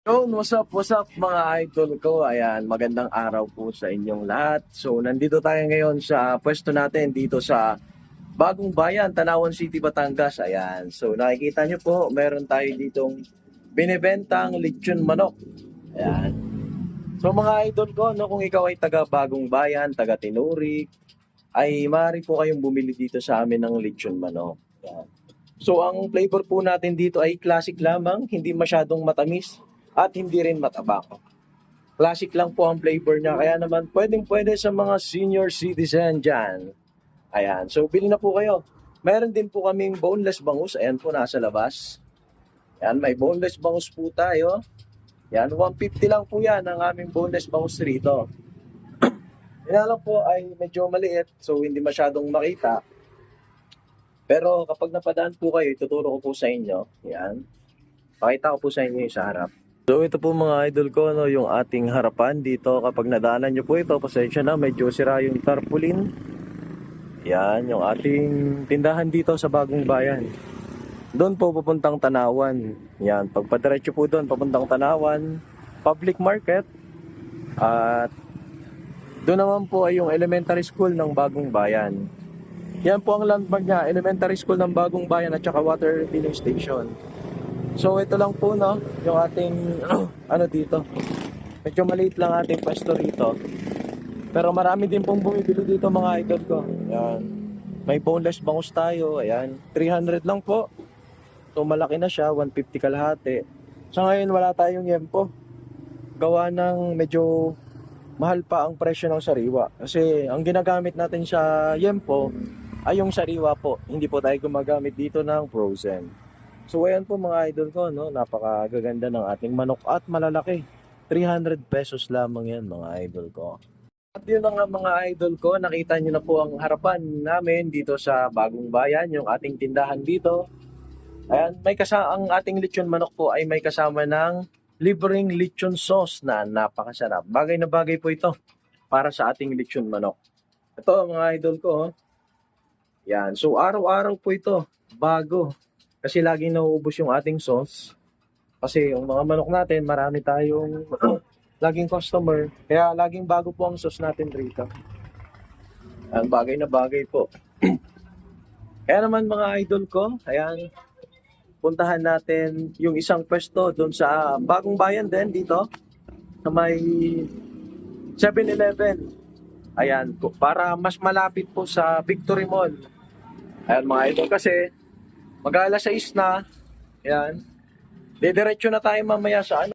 Yo, what's up mga idol ko? Ayan, magandang araw po sa inyong lahat. So, nandito tayo ngayon sa pwesto natin dito sa Bagong Bayan, Tanawan City, Batangas. Ayan, so nakikita nyo po, meron tayo ditong binibentang lechon manok. Ayan. So mga idol ko, no, kung ikaw ay taga Bagong Bayan, taga Tinurik, ay maaari po kayong bumili dito sa amin ng lechon manok. Ayan. So ang flavor po natin dito ay classic lamang, hindi masyadong matamis at hindi rin matabang. Classic lang po ang flavor niya, kaya naman pwedeng-pwede sa mga senior citizen dyan. Ayan, so bili na po kayo. Meron din po kaming boneless bangus, ayan po nasa labas. Ayan, may boneless bangus po tayo. Yan, 150 lang po yan ang aming boneless bangus rito. Yan lang po ay medyo maliit, so hindi masyadong makita. Pero kapag napadaan po kayo, ituturo ko po sa inyo. Yan. Pakita ko po sa inyo yung sa harap. So ito po mga idol ko, no, yung ating harapan dito. Kapag nadaanan nyo po ito, pasensya na, medyo sira yung tarpaulin. Yan, yung ating tindahan dito sa Bagong Bayan. Doon po pupuntang Tanawan. Yan, pagpadiretso po doon, papuntang Tanawan, public market. At doon naman po ay yung elementary school ng Bagong Bayan. Yan po ang landmark niya, elementary school ng Bagong Bayan at saka water filling station. So ito lang po, no, yung ating ano dito. Medyo maliit lang ating pwesto rito. Pero marami din pong bumibili dito mga idol ko. Yan. May boneless bangus tayo, ayan. 300 lang po. So malaki na siya, 150 kalahati. Sa ngayon wala tayong yempo. Gawa ng medyo mahal pa ang presyo ng sariwa. Kasi ang ginagamit natin sa yempo ay yung sariwa po. Hindi po tayo gumagamit dito ng frozen. So ayan po mga idol ko, no? Napakagaganda ng ating manok at malalaki. 300 pesos lamang yan mga idol ko. At yun na nga mga idol ko, nakita nyo na po ang harapan namin dito sa Bagong Bayan, yung ating tindahan dito. Ayan, ang ating lechon manok po ay may kasama ng libreng lechon sauce na napakasarap. Bagay na bagay po ito para sa ating lechon manok. Ito mga idol ko, oh. Yan, so araw-araw po ito, bago. Kasi laging nauubos yung ating sauce. Kasi yung mga manok natin, marami tayong laging customer. Kaya laging bago po ang sauce natin rito. Ang bagay na bagay po. Kaya naman mga idol ko, ayan, puntahan natin yung isang pwesto doon sa Bagong Bayan din dito na may 7-Eleven. Ayan, para mas malapit po sa Victory Mall. Ayan mga idol, kasi mag-alas 6 na. Ayan. Didiretso na tayo mamaya sa ano.